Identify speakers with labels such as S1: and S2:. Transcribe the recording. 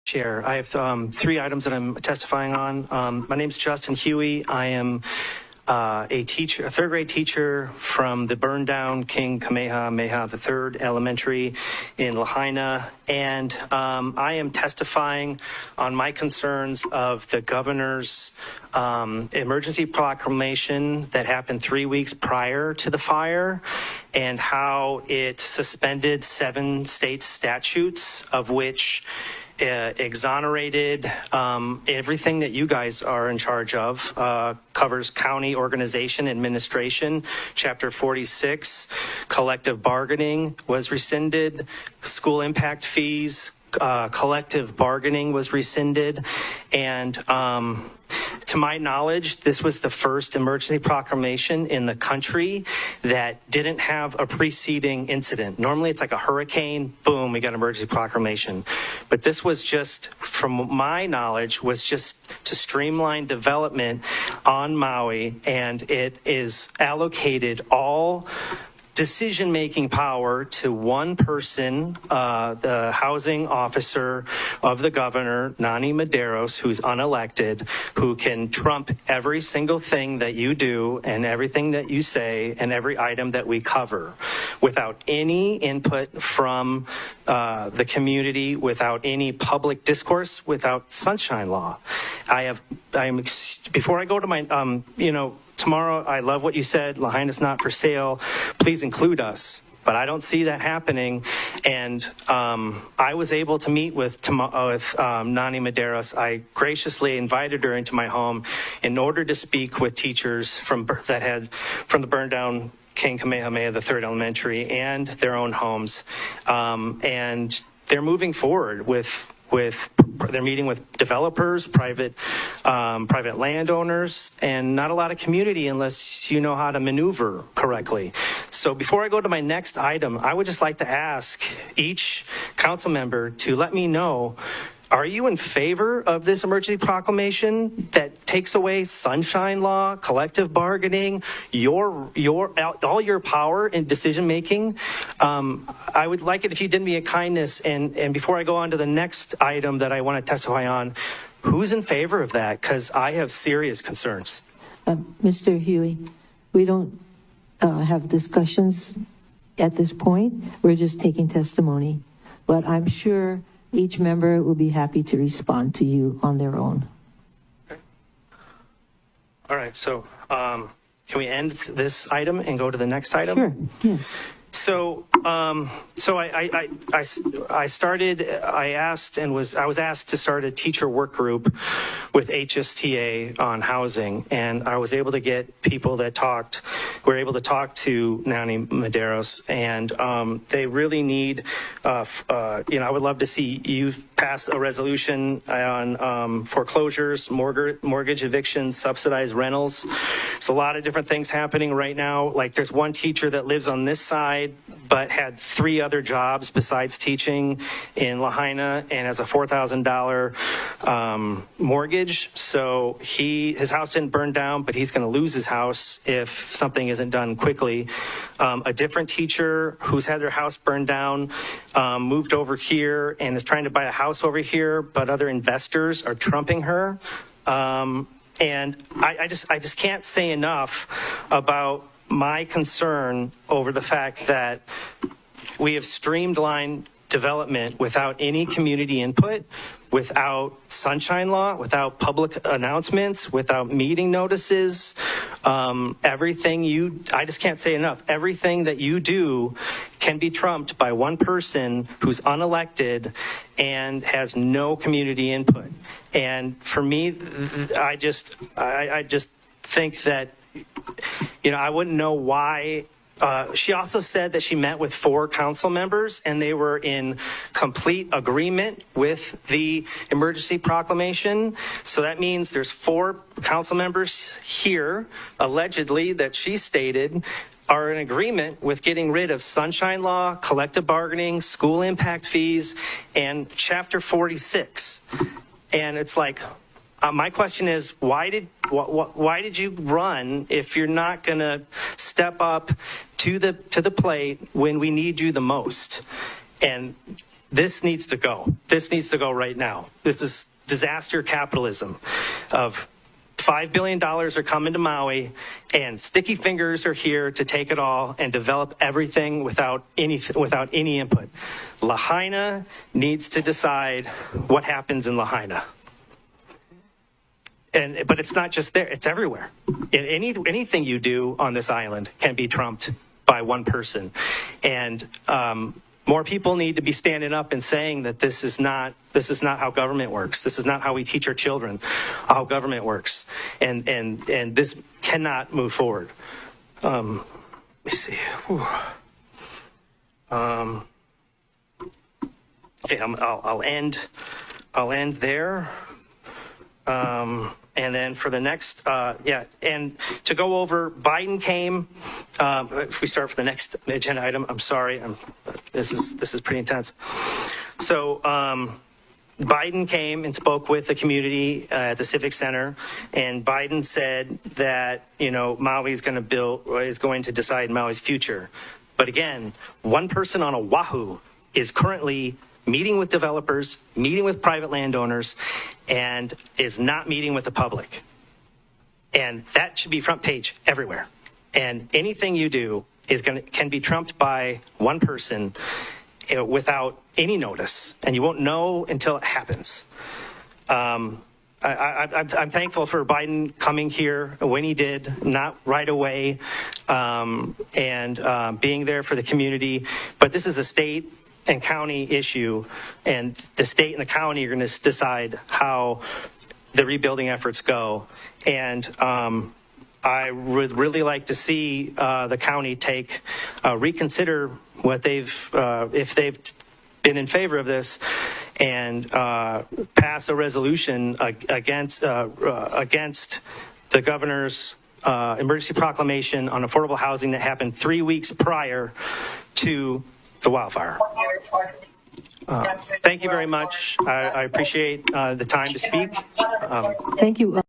S1: Chair, I have three items that I'm testifying on. My name is Justin Huey. I am a teacher, a third grade teacher from the burned down King Kamehameha III Elementary in Lahaina, and I am testifying on my concerns of the governor's emergency proclamation that happened 3 weeks prior to the fire, and how it suspended 7 state statutes, of which exonerated everything that you guys are in charge of, covers county organization administration. Chapter 46, collective bargaining was rescinded, school impact fees, collective bargaining was rescinded, and to my knowledge, this was the first emergency proclamation in the country that didn't have a preceding incident. Normally it's like a hurricane, boom, we got an emergency proclamation. But this was just, from my knowledge, was just to streamline development on Maui, and it is allocated all decision-making power to one person, the housing officer of the governor, Nani Medeiros, who's unelected, who can trump every single thing that you do and everything that you say and every item that we cover, without any input from the community, without any public discourse, without sunshine law. Before I go to my, tomorrow, I love what you said, Lahaina's not for sale, please include us. But I don't see that happening, and I was able to meet with Nani Medeiros. I graciously invited her into my home in order to speak with teachers from the burned down King Kamehameha III Elementary and their own homes, and they're moving forward with they're meeting with developers, private landowners, and not a lot of community unless you know how to maneuver correctly. So before I go to my next item, I would just like to ask each council member to let me know, are you in favor of this emergency proclamation that takes away sunshine law, collective bargaining, all your power in decision making? I would like it if you did me a kindness, and before I go on to the next item that I want to testify on, who's in favor of that? Because I have serious concerns.
S2: Mr. Huey, we don't have discussions at this point. We're just taking testimony, but I'm sure each member will be happy to respond to you on their own.
S1: Okay. All right, so can we end this item and go to the next item?
S2: Sure, yes.
S1: So, I was asked to start a teacher work group with HSTA on housing, and I was able to get people that were able to talk to Nani Medeiros, and they really need, I would love to see you pass a resolution on foreclosures, mortgage evictions, subsidized rentals. There's a lot of different things happening right now. Like, there's one teacher that lives on this side but had 3 other jobs besides teaching in Lahaina and has a $4,000 mortgage. So his house didn't burn down, but he's going to lose his house if something isn't done quickly. A different teacher who's had their house burned down moved over here and is trying to buy a house over here, but other investors are trumping her. And I just can't say enough about my concern over the fact that we have streamlined development without any community input, without sunshine law, without public announcements, without meeting notices. I just can't say enough. Everything that you do can be trumped by one person who's unelected and has no community input. And for me, I just think that, I wouldn't know why. She also said that she met with 4 council members and they were in complete agreement with the emergency proclamation. So that means there's 4 council members here, allegedly, that she stated are in agreement with getting rid of sunshine law, collective bargaining, school impact fees, and Chapter 46. And it's like, my question is, why did you run if you're not going to step up to the plate when we need you the most? And this needs to go. This needs to go right now. This is disaster capitalism of $5 billion are coming to Maui, and sticky fingers are here to take it all and develop everything without any input. Lahaina needs to decide what happens in Lahaina. But it's not just there, it's everywhere. Anything you do on this island can be trumped by one person. And more people need to be standing up and saying that this is not how government works. This is not how we teach our children how government works. And this cannot move forward. Let me see. Okay, I'll end there. And then for the next, and to go over, Biden came. If we start for the next agenda item, I'm sorry, this is pretty intense. So Biden came and spoke with the community at the Civic Center, and Biden said that Maui is going to decide Maui's future. But again, one person on Oahu is currently meeting with developers, meeting with private landowners, and is not meeting with the public. And that should be front page everywhere. And anything you do can be trumped by one person without any notice, and you won't know until it happens. I'm thankful for Biden coming here when he did, not right away, and being there for the community. But this is a state and county issue, and the state and the county are going to decide how the rebuilding efforts go. And I would really like to see the county reconsider what if they've been in favor of this, and pass a resolution against the governor's emergency proclamation on affordable housing that happened 3 weeks prior to the wildfire. Thank you very much. I appreciate the time to speak.
S2: Thank you.